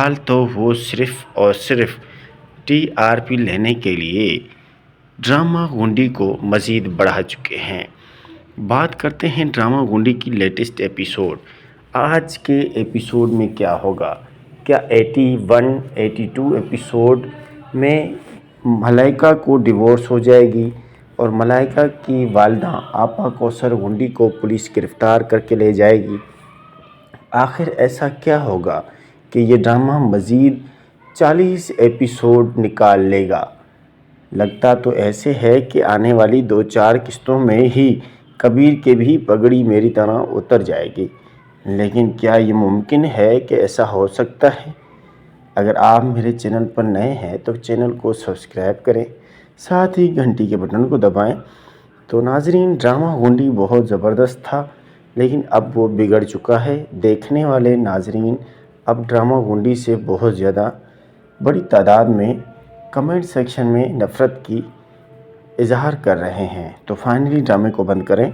حال تو وہ صرف اور صرف ٹی آر پی لینے کے لیے ڈرامہ گنڈی کو مزید بڑھا چکے ہیں۔ بات کرتے ہیں ڈرامہ گنڈی کی لیٹسٹ ایپیسوڈ۔ آج کے ایپیسوڈ میں کیا ہوگا؟ کیا 81 82 ایپیسوڈ میں ملائکہ کو ڈیورس ہو جائے گی اور ملائکہ کی والدہ آپا کوثر گنڈی کو پولیس گرفتار کر کے لے جائے گی؟ آخر ایسا کیا ہوگا کہ یہ ڈرامہ مزید 40 ایپیسوڈ نکال لے گا؟ لگتا تو ایسے ہے کہ آنے والی 2-4 قسطوں میں ہی کبیر کے بھی پگڑی میری طرح اتر جائے گی، لیکن کیا یہ ممکن ہے کہ ایسا ہو سکتا ہے؟ اگر آپ میرے چینل پر نئے ہیں تو چینل کو سبسکرائب کریں، ساتھ ہی گھنٹی کے بٹن کو دبائیں۔ تو ناظرین، ڈرامہ گنڈی بہت زبردست تھا، لیکن اب وہ بگڑ چکا ہے۔ دیکھنے والے ناظرین اب ڈرامہ گنڈی سے بہت زیادہ بڑی تعداد میں کمنٹ سیکشن میں نفرت کی اظہار کر رہے ہیں، تو فائنلی ڈرامے کو بند کریں۔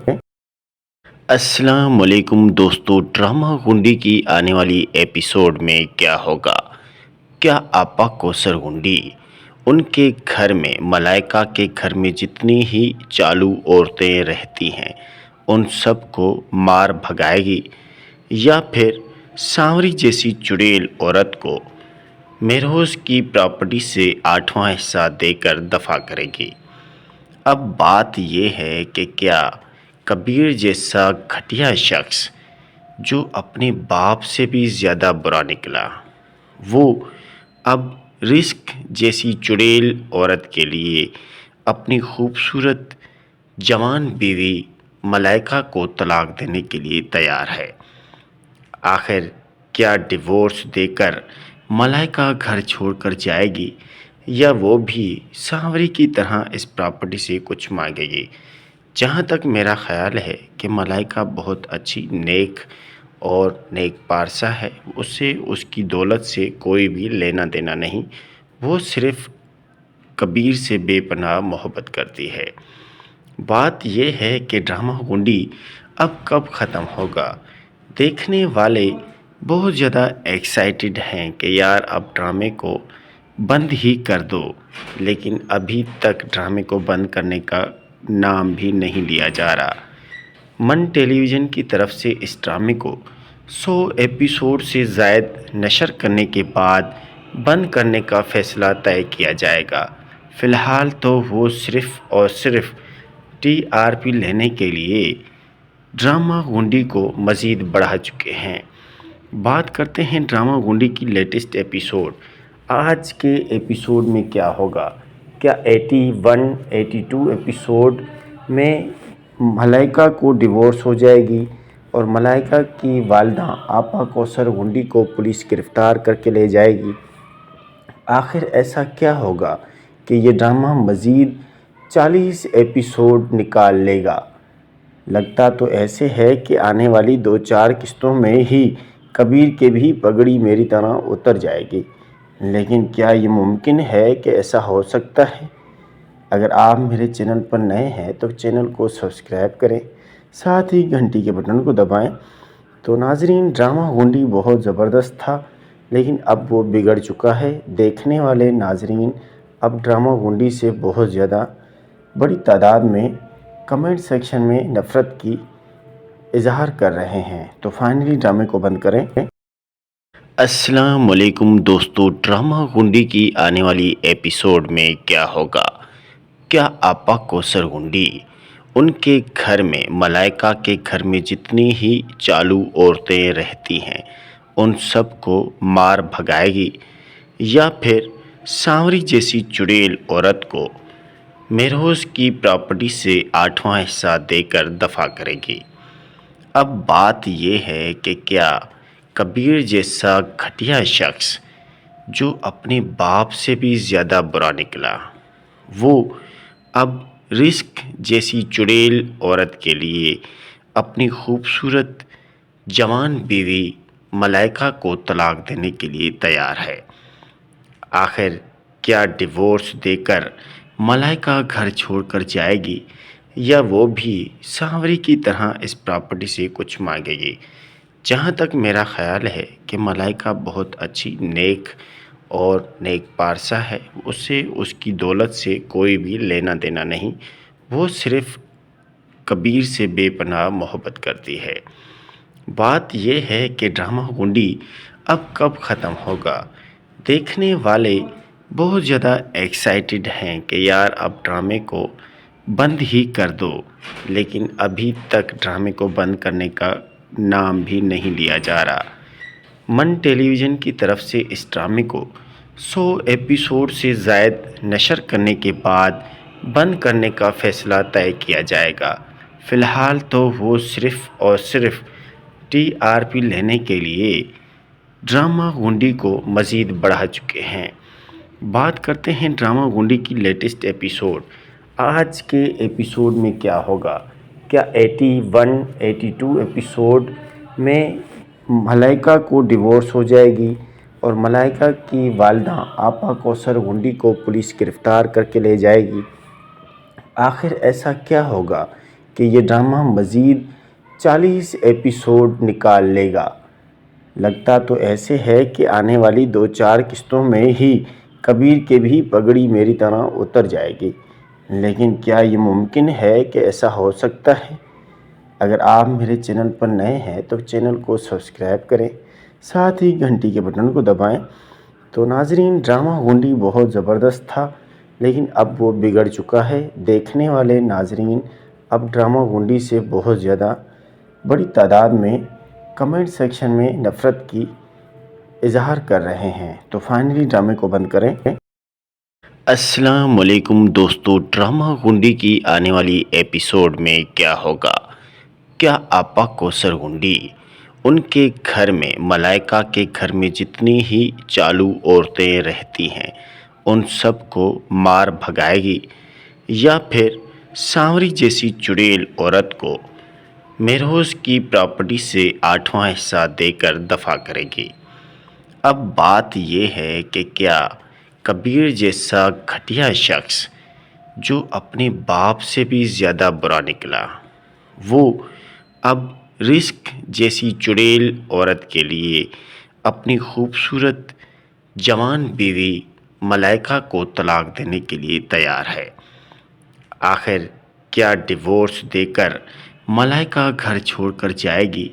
السلام علیکم دوستو، ڈرامہ گنڈی کی آنے والی ایپیسوڈ میں کیا ہوگا؟ کیا آپا کوثر گنڈی ان کے گھر میں ملائکہ کے گھر میں جتنی ہی چالو عورتیں رہتی ہیں ان سب کو مار بھگائے گی، یا پھر سانوری جیسی چڑیل عورت کو مہروز کی پراپرٹی سے 8واں حصہ دے کر دفع کرے گی؟ اب بات یہ ہے کہ کیا کبیر جیسا گھٹیا شخص جو اپنے باپ سے بھی زیادہ برا نکلا، وہ اب رزق جیسی چڑیل عورت کے لیے اپنی خوبصورت جوان بیوی ملائکہ کو طلاق دینے کے لیے تیار ہے؟ آخر کیا ڈیورس دے کر ملائکہ گھر چھوڑ کر جائے گی، یا وہ بھی سانوری کی طرح اس پراپرٹی سے کچھ مانگے گی؟ جہاں تک میرا خیال ہے کہ ملائکہ بہت اچھی نیک اور نیک پارسا ہے، اسے اس کی دولت سے کوئی بھی لینا دینا نہیں، وہ صرف کبیر سے بے پناہ محبت کرتی ہے۔ بات یہ ہے کہ ڈرامہ گنڈی اب کب ختم ہوگا؟ دیکھنے والے بہت زیادہ ایکسائٹڈ ہیں کہ یار اب ڈرامے کو بند ہی کر دو، لیکن ابھی تک ڈرامے کو بند کرنے کا نام بھی نہیں لیا جا رہا۔ من ٹیلی ویژن کی طرف سے اس ڈرامے کو 100 ایپیسوڈ سے زائد نشر کرنے کے بعد بند کرنے کا فیصلہ طے کیا جائے گا۔ فی الحال تو وہ صرف اور صرف ٹی آر پی لینے کے لیے ڈرامہ گنڈی کو مزید بڑھا چکے ہیں۔ بات کرتے ہیں ڈرامہ گنڈی کی لیٹسٹ ایپیسوڈ۔ آج کے ایپیسوڈ میں کیا ہوگا؟ کیا 81 82 ایپیسوڈ میں ملائکہ کو ڈیورس ہو جائے گی اور ملائکہ کی والدہ آپا کوثر گنڈی کو پولیس گرفتار کر کے لے جائے گی؟ آخر ایسا کیا ہوگا کہ یہ ڈرامہ مزید 40 ایپیسوڈ نکال لے گا؟ لگتا تو ایسے ہے کہ آنے والی 2-4 قسطوں میں ہی کبیر کے بھی پگڑی میری طرح اتر جائے گی، لیکن کیا یہ ممکن ہے کہ ایسا ہو سکتا ہے؟ اگر آپ میرے چینل پر نئے ہیں تو چینل کو سبسکرائب کریں، ساتھ ہی گھنٹی کے بٹن کو دبائیں۔ تو ناظرین، ڈرامہ گنڈی بہت زبردست تھا، لیکن اب وہ بگڑ چکا ہے۔ دیکھنے والے ناظرین اب ڈرامہ گنڈی سے بہت زیادہ بڑی تعداد میں کمنٹ سیکشن میں نفرت کی اظہار کر رہے ہیں، تو فائنلی ڈرامے کو بند کریں۔ السلام علیکم دوستو، ڈرامہ گنڈی کی آنے والی ایپیسوڈ میں کیا ہوگا؟ کیا آپا کوثر گنڈی ان کے گھر میں ملائکہ کے گھر میں جتنی ہی چالو عورتیں رہتی ہیں ان سب کو مار بھگائے گی، یا پھر سانوری جیسی چڑیل عورت کو مہروز کی پراپرٹی سے 8واں حصہ دے کر دفع کرے گی؟ اب بات یہ ہے کہ کیا کبیر جیسا گھٹیا شخص جو اپنے باپ سے بھی زیادہ برا نکلا، وہ اب رزق جیسی چڑیل عورت کے لیے اپنی خوبصورت جوان بیوی ملائکہ کو طلاق دینے کے لیے تیار ہے؟ آخر کیا ڈیورس دے کر ملائکہ گھر چھوڑ کر جائے گی، یا وہ بھی سانوری کی طرح اس پراپرٹی سے کچھ مانگے گی؟ جہاں تک میرا خیال ہے کہ ملائکہ بہت اچھی نیک اور نیک پارسا ہے، اسے اس کی دولت سے کوئی بھی لینا دینا نہیں، وہ صرف کبیر سے بے پناہ محبت کرتی ہے۔ بات یہ ہے کہ ڈرامہ گنڈی اب کب ختم ہوگا؟ دیکھنے والے بہت زیادہ ایکسائٹڈ ہیں کہ یار اب ڈرامے کو بند ہی کر دو، لیکن ابھی تک ڈرامے کو بند کرنے کا نام بھی نہیں لیا جا رہا۔ من ٹیلی ویژن کی طرف سے اس ڈرامے کو 100 ایپیسوڈ سے زائد نشر کرنے کے بعد بند کرنے کا فیصلہ طے کیا جائے گا۔ فی الحال تو وہ صرف اور صرف TRP لینے کے لیے ڈرامہ گنڈی کو مزید بڑھا چکے ہیں۔ بات کرتے ہیں ڈرامہ گنڈی کی لیٹسٹ ایپیسوڈ۔ آج کے ایپیسوڈ میں کیا ہوگا؟ کیا 81 82 ایپیسوڈ میں ملائکہ کو ڈیورس ہو جائے گی اور ملائکہ کی والدہ آپا کوثر گنڈی کو پولیس گرفتار کر کے لے جائے گی؟ آخر ایسا کیا ہوگا کہ یہ ڈرامہ مزید 40 ایپیسوڈ نکال لے گا؟ لگتا تو ایسے ہے کہ آنے والی 2-4 قسطوں میں ہی کبیر کے بھی پگڑی میری طرح اتر جائے گی، لیکن کیا یہ ممکن ہے کہ ایسا ہو سکتا ہے؟ اگر آپ میرے چینل پر نئے ہیں تو چینل کو سبسکرائب کریں، ساتھ ہی گھنٹی کے بٹن کو دبائیں۔ تو ناظرین، ڈرامہ گنڈی بہت زبردست تھا، لیکن اب وہ بگڑ چکا ہے۔ دیکھنے والے ناظرین اب ڈرامہ گنڈی سے بہت زیادہ بڑی تعداد میں کمنٹ سیکشن میں نفرت کی اظہار کر رہے ہیں، تو فائنلی ڈرامے کو بند کریں۔ السلام علیکم دوستو، ڈرامہ گنڈی کی آنے والی ایپیسوڈ میں کیا ہوگا؟ کیا آپا کوثر گنڈی ان کے گھر میں ملائکہ کے گھر میں جتنی ہی چالو عورتیں رہتی ہیں ان سب کو مار بھگائے گی، یا پھر سانوری جیسی چڑیل عورت کو مہروز کی پراپرٹی سے 8واں حصہ دے کر دفع کرے گی؟ اب بات یہ ہے کہ کیا کبیر جیسا گھٹیا شخص جو اپنے باپ سے بھی زیادہ برا نکلا، وہ اب رزق جیسی چڑیل عورت کے لیے اپنی خوبصورت جوان بیوی ملائکہ کو طلاق دینے کے لیے تیار ہے؟ آخر کیا ڈیورس دے کر ملائکہ گھر چھوڑ کر جائے گی،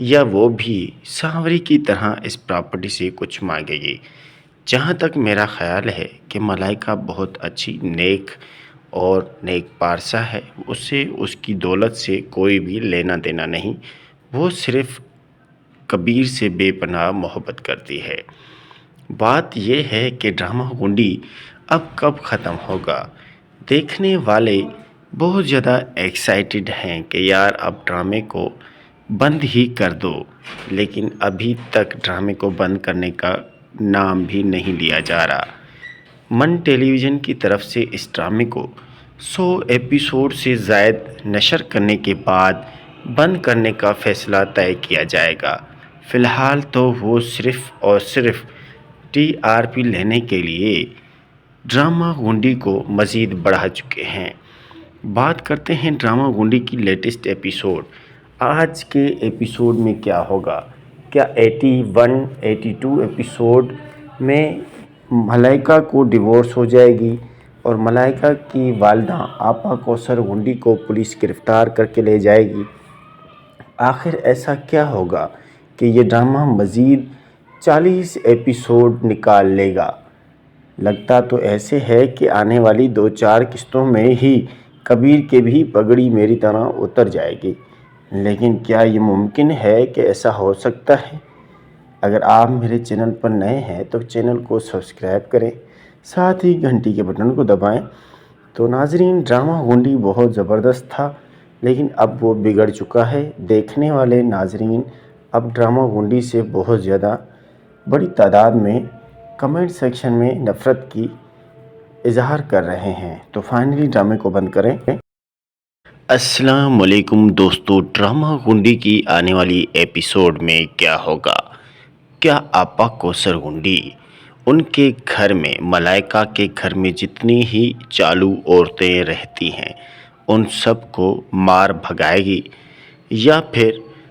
یا وہ بھی سانوری کی طرح اس پراپرٹی سے کچھ مانگے گی؟ جہاں تک میرا خیال ہے کہ ملائکہ بہت اچھی نیک اور نیک پارسا ہے، اسے اس کی دولت سے کوئی بھی لینا دینا نہیں، وہ صرف کبیر سے بے پناہ محبت کرتی ہے۔ بات یہ ہے کہ ڈرامہ گنڈی اب کب ختم ہوگا؟ دیکھنے والے بہت زیادہ ایکسائٹڈ ہیں کہ یار اب ڈرامے کو بند ہی کر دو، لیکن ابھی تک ڈرامے کو بند کرنے کا نام بھی نہیں لیا جا رہا۔ من ٹیلی ویژن کی طرف سے اس ڈرامے کو 100 ایپیسوڈ سے زائد نشر کرنے کے بعد بند کرنے کا فیصلہ طے کیا جائے گا۔ فی الحال تو وہ صرف اور صرف TRP لینے کے لیے ڈرامہ گنڈی کو مزید بڑھا چکے ہیں۔ بات کرتے ہیں ڈرامہ گنڈی کی لیٹسٹ ایپیسوڈ۔ آج کے ایپیسوڈ میں کیا ہوگا؟ کیا 81 82 ایپیسوڈ میں ملائکہ کو ڈیورس ہو جائے گی اور ملائکہ کی والدہ آپا کوثر گنڈی کو پولیس گرفتار کر کے لے جائے گی؟ آخر ایسا کیا ہوگا کہ یہ ڈرامہ مزید 40 ایپیسوڈ نکال لے گا؟ لگتا تو ایسے ہے کہ آنے والی 2-4 قسطوں میں ہی کبیر کے بھی پگڑی میری طرح اتر جائے گی، لیکن کیا یہ ممکن ہے کہ ایسا ہو سکتا ہے؟ اگر آپ میرے چینل پر نئے ہیں تو چینل کو سبسکرائب کریں، ساتھ ہی گھنٹی کے بٹن کو دبائیں۔ تو ناظرین، ڈرامہ گنڈی بہت زبردست تھا، لیکن اب وہ بگڑ چکا ہے۔ دیکھنے والے ناظرین اب ڈرامہ گنڈی سے بہت زیادہ بڑی تعداد میں کمنٹ سیکشن میں نفرت کی اظہار کر رہے ہیں، تو فائنلی ڈرامے کو بند کریں۔ السلام علیکم دوستو، ڈرامہ گنڈی کی آنے والی ایپیسوڈ میں کیا ہوگا؟ کیا آپا کوثر گنڈی ان کے گھر میں ملائکہ کے گھر میں جتنی ہی چالو عورتیں رہتی ہیں ان سب کو مار بھگائے گی، یا پھر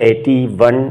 81,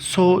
100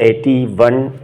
81,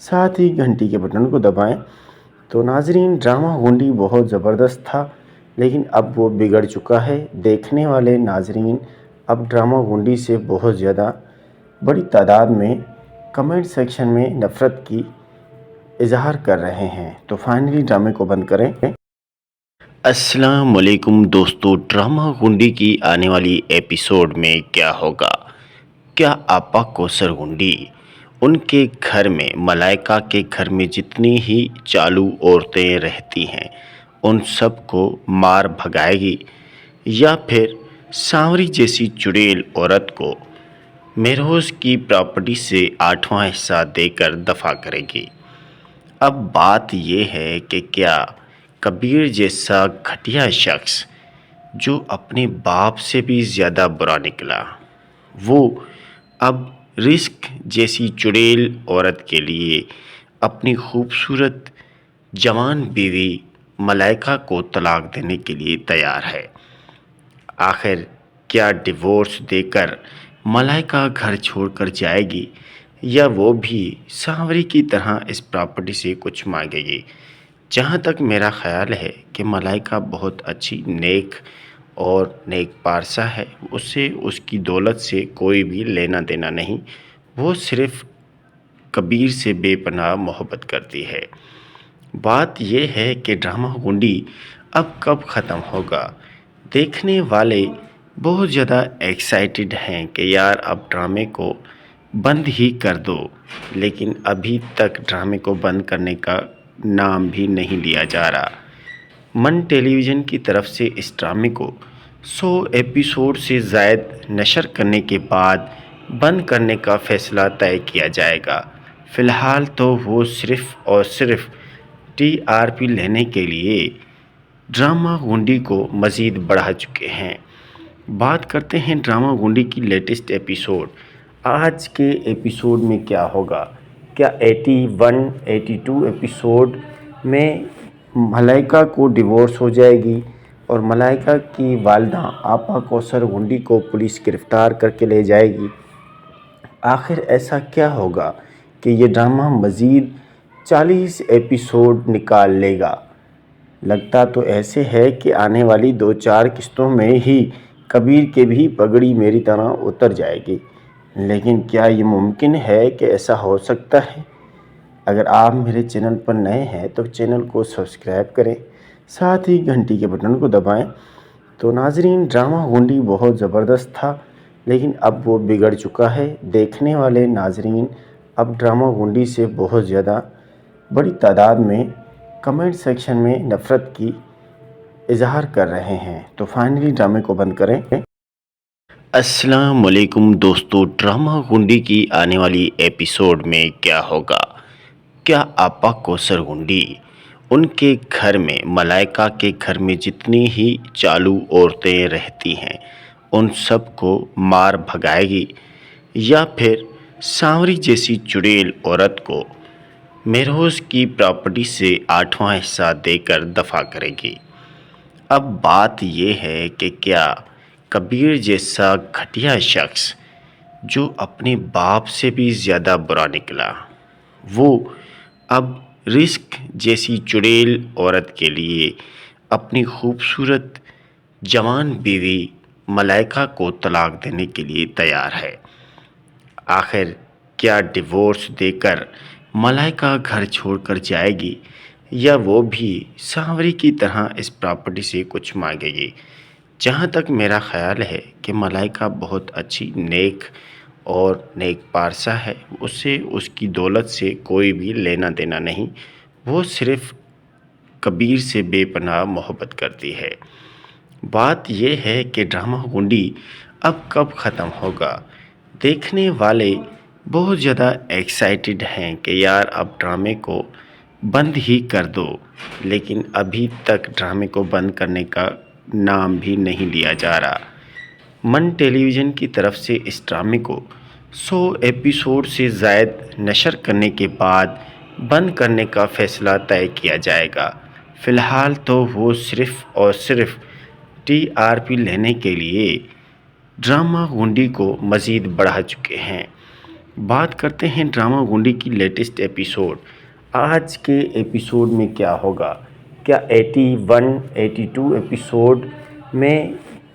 ساتھ ہی گھنٹی کے بٹن کو دبائیں۔ تو ناظرین، ڈرامہ گنڈی بہت زبردست تھا، لیکن اب وہ بگڑ چکا ہے۔ دیکھنے والے ناظرین اب ڈرامہ گنڈی سے بہت زیادہ بڑی تعداد میں کمنٹ سیکشن میں نفرت کی اظہار کر رہے ہیں۔ تو فائنلی ڈرامے کو بند کریں۔ السلام علیکم دوستو، ڈرامہ گنڈی کی آنے والی ایپیسوڈ میں کیا ہوگا؟ کیا آپا کوثر گنڈی ان کے گھر میں، ملائکہ کے گھر میں جتنی ہی چالو عورتیں رہتی ہیں ان سب کو مار بھگائے گی، یا پھر سانوری جیسی چڑیل عورت کو مہروز کی پراپرٹی سے 8واں حصہ دے کر دفع کرے گی؟ اب بات یہ ہے کہ کیا کبیر جیسا گھٹیا شخص جو اپنے باپ سے بھی زیادہ برا نکلا، وہ اب رزق جیسی چڑیل عورت کے لیے اپنی خوبصورت جوان بیوی ملائکہ کو طلاق دینے کے لیے تیار ہے؟ آخر کیا ڈیورس دے کر ملائکہ گھر چھوڑ کر جائے گی، یا وہ بھی سانوری کی طرح اس پراپرٹی سے کچھ مانگے گی؟ جہاں تک میرا خیال ہے کہ ملائکہ بہت اچھی نیک اور نیک پارسا ہے، اسے اس کی دولت سے کوئی بھی لینا دینا نہیں، وہ صرف کبیر سے بے پناہ محبت کرتی ہے۔ بات یہ ہے کہ ڈرامہ گنڈی اب کب ختم ہوگا؟ دیکھنے والے بہت زیادہ ایکسائٹڈ ہیں کہ یار اب ڈرامے کو بند ہی کر دو، لیکن ابھی تک ڈرامے کو بند کرنے کا نام بھی نہیں لیا جا رہا۔ من ٹیلی ویژن کی طرف سے اس ڈرامے کو 100 ایپیسوڈ سے زائد نشر کرنے کے بعد بند کرنے کا فیصلہ طے کیا جائے گا۔ فی الحال تو وہ صرف اور صرف TRP لینے کے لیے ڈرامہ گنڈی کو مزید بڑھا چکے ہیں۔ بات کرتے ہیں ڈرامہ گنڈی کی لیٹسٹ ایپیسوڈ۔ آج کے ایپیسوڈ میں کیا ہوگا؟ کیا 81 82 ایپیسوڈ میں ملائکہ کو ڈیورس ہو جائے گی اور ملائکہ کی والدہ آپا کوثر گنڈی کو پولیس گرفتار کر کے لے جائے گی؟ آخر ایسا کیا ہوگا کہ یہ ڈرامہ مزید 40 ایپیسوڈ نکال لے گا؟ لگتا تو ایسے ہے کہ آنے والی 2-4 قسطوں میں ہی کبیر کے بھی پگڑی میری طرح اتر جائے گی، لیکن کیا یہ ممکن ہے کہ ایسا ہو سکتا ہے؟ اگر آپ میرے چینل پر نئے ہیں تو چینل کو سبسکرائب کریں، ساتھ ہی گھنٹی کے بٹن کو دبائیں۔ تو ناظرین، ڈرامہ گنڈی بہت زبردست تھا، لیکن اب وہ بگڑ چکا ہے۔ دیکھنے والے ناظرین اب ڈرامہ گنڈی سے بہت زیادہ بڑی تعداد میں کمنٹ سیکشن میں نفرت کی اظہار کر رہے ہیں۔ تو فائنلی ڈرامے کو بند کریں۔ السلام علیکم دوستو، ڈرامہ گنڈی کی آنے والی ایپیسوڈ میں کیا ہوگا؟ کیا آپا کوثر گنڈی ان کے گھر میں، ملائکہ کے گھر میں جتنی ہی چالو عورتیں رہتی ہیں ان سب کو مار بھگائے گی، یا پھر سانوری جیسی چڑیل عورت کو مہروز کی پراپرٹی سے 8واں حصہ دے کر دفع کرے گی؟ اب بات یہ ہے کہ کیا کبیر جیسا گھٹیا شخص جو اپنے باپ سے بھی زیادہ برا نکلا، وہ اب رزق جیسی چڑیل عورت کے لیے اپنی خوبصورت جوان بیوی ملائکہ کو طلاق دینے کے لیے تیار ہے؟ آخر کیا ڈیورس دے کر ملائکہ گھر چھوڑ کر جائے گی، یا وہ بھی سانوری کی طرح اس پراپرٹی سے کچھ مانگے گی؟ جہاں تک میرا خیال ہے کہ ملائکہ بہت اچھی نیک اور نیک پارسا ہے، اسے اس کی دولت سے کوئی بھی لینا دینا نہیں، وہ صرف کبیر سے بے پناہ محبت کرتی ہے۔ بات یہ ہے کہ ڈرامہ گنڈی اب کب ختم ہوگا؟ دیکھنے والے بہت زیادہ ایکسائٹڈ ہیں کہ یار اب ڈرامے کو بند ہی کر دو، لیکن ابھی تک ڈرامے کو بند کرنے کا نام بھی نہیں لیا جا رہا۔ من ٹیلی ویژن کی طرف سے اس ڈرامے کو 100 ایپیسوڈ سے زائد نشر کرنے کے بعد بند کرنے کا فیصلہ طے کیا جائے گا۔ فی الحال تو وہ صرف اور صرف TRP لینے کے لیے ڈرامہ گنڈی کو مزید بڑھا چکے ہیں۔ بات کرتے ہیں ڈرامہ گنڈی کی لیٹسٹ ایپیسوڈ۔ آج کے ایپیسوڈ میں کیا ہوگا؟ کیا 81 82 ایپیسوڈ میں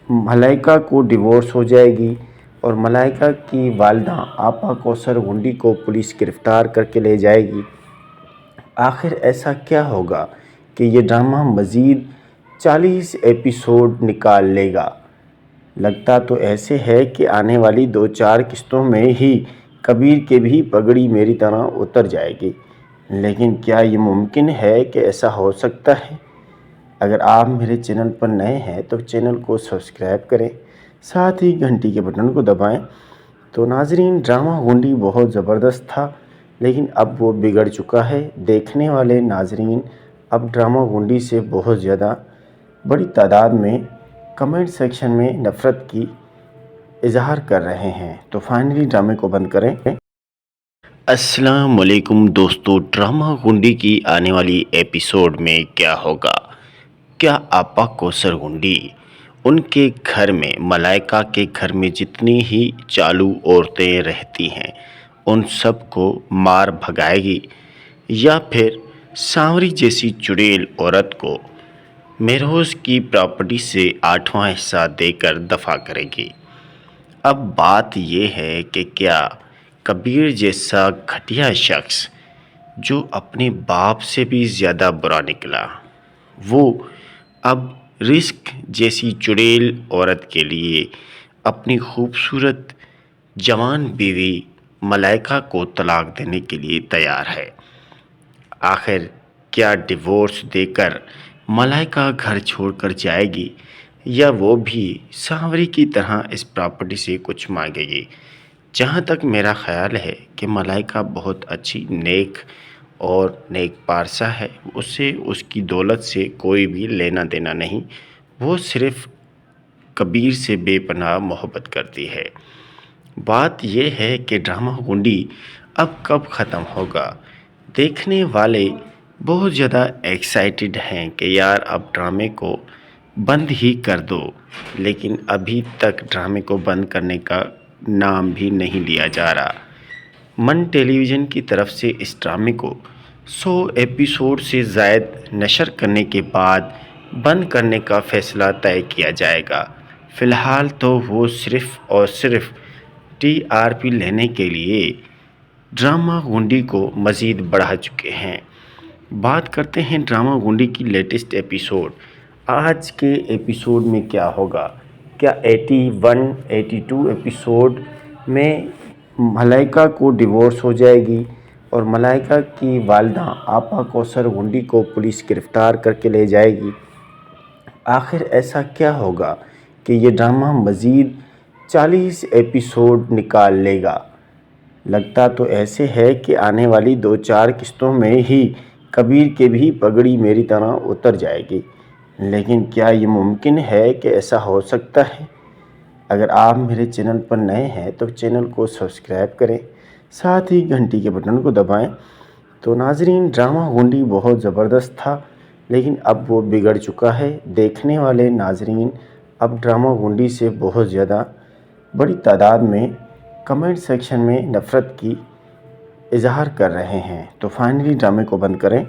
ملائکہ کو ڈیورس ہو جائے گی اور ملائکہ کی والدہ آپا کوثر گنڈی کو پولیس گرفتار کر کے لے جائے گی؟ آخر ایسا کیا ہوگا کہ یہ ڈرامہ مزید 40 ایپیسوڈ نکال لے گا؟ لگتا تو ایسے ہے کہ آنے والی 2-4 قسطوں میں ہی کبیر کے بھی پگڑی میری طرح اتر جائے گی، لیکن کیا یہ ممکن ہے کہ ایسا ہو سکتا ہے؟ اگر آپ میرے چینل پر نئے ہیں تو چینل کو سبسکرائب کریں، ساتھ ہی گھنٹی کے بٹن کو دبائیں۔ تو ناظرین، ڈرامہ گنڈی بہت زبردست تھا، لیکن اب وہ بگڑ چکا ہے۔ دیکھنے والے ناظرین اب ڈرامہ گنڈی سے بہت زیادہ بڑی تعداد میں کمنٹ سیکشن میں نفرت کی اظہار کر رہے ہیں، تو فائنلی ڈرامے کو بند کریں۔ السلام علیکم دوستو، ڈرامہ گنڈی کی آنے والی ایپیسوڈ میں کیا ہوگا؟ کیا آپا کوثر گنڈی ان کے گھر میں، ملائکہ کے گھر میں جتنی ہی چالو عورتیں رہتی ہیں ان سب کو مار بھگائے گی، یا پھر سانوری جیسی چڑیل عورت کو مہروز کی پراپرٹی سے 8واں حصہ دے کر دفاع کرے گی؟ اب بات یہ ہے کہ کیا کبیر جیسا گھٹیا شخص جو اپنے باپ سے بھی زیادہ برا نکلا، وہ اب رزق جیسی چڑیل عورت کے لیے اپنی خوبصورت جوان بیوی ملائکہ کو طلاق دینے کے لیے تیار ہے؟ آخر کیا ڈیورس دے کر ملائکہ گھر چھوڑ کر جائے گی، یا وہ بھی سانوری کی طرح اس پراپرٹی سے کچھ مانگے گی؟ جہاں تک میرا خیال ہے کہ ملائکہ بہت اچھی نیک اور نیک پارسا ہے، اسے اس کی دولت سے کوئی بھی لینا دینا نہیں، وہ صرف کبیر سے بے پناہ محبت کرتی ہے۔ بات یہ ہے کہ ڈرامہ گنڈی اب کب ختم ہوگا؟ دیکھنے والے بہت زیادہ ایکسائٹڈ ہیں کہ یار اب ڈرامے کو بند ہی کر دو، لیکن ابھی تک ڈرامے کو بند کرنے کا نام بھی نہیں لیا جا رہا۔ من ٹیلی ویژن کی طرف سے اس ڈرامے کو 100 ایپیسوڈ سے زائد نشر کرنے کے بعد بند کرنے کا فیصلہ طے کیا جائے گا۔ فی الحال تو وہ صرف اور صرف TRP لینے کے لیے ڈرامہ گنڈی کو مزید بڑھا چکے ہیں۔ بات کرتے ہیں ڈرامہ گنڈی کی لیٹسٹ ایپیسوڈ۔ آج کے ایپیسوڈ میں کیا ہوگا؟ کیا 81 82 ایپیسوڈ میں ملائکہ کو ڈیورس ہو جائے گی اور ملائکہ کی والدہ آپا کوثر گنڈی کو پولیس گرفتار کر کے لے جائے گی؟ آخر ایسا کیا ہوگا کہ یہ ڈرامہ مزید 40 ایپیسوڈ نکال لے گا؟ لگتا تو ایسے ہے کہ آنے والی 2-4 قسطوں میں ہی کبیر کے بھی پگڑی میری طرح اتر جائے گی، لیکن کیا یہ ممکن ہے کہ ایسا ہو سکتا ہے؟ اگر آپ میرے چینل پر نئے ہیں تو چینل کو سبسکرائب کریں، ساتھ ہی گھنٹی کے بٹن کو دبائیں۔ تو ناظرین، ڈرامہ گنڈی بہت زبردست تھا، لیکن اب وہ بگڑ چکا ہے۔ دیکھنے والے ناظرین اب ڈرامہ گنڈی سے بہت زیادہ بڑی تعداد میں کمنٹ سیکشن میں نفرت کی اظہار کر رہے ہیں، تو فائنلی ڈرامے کو بند کریں۔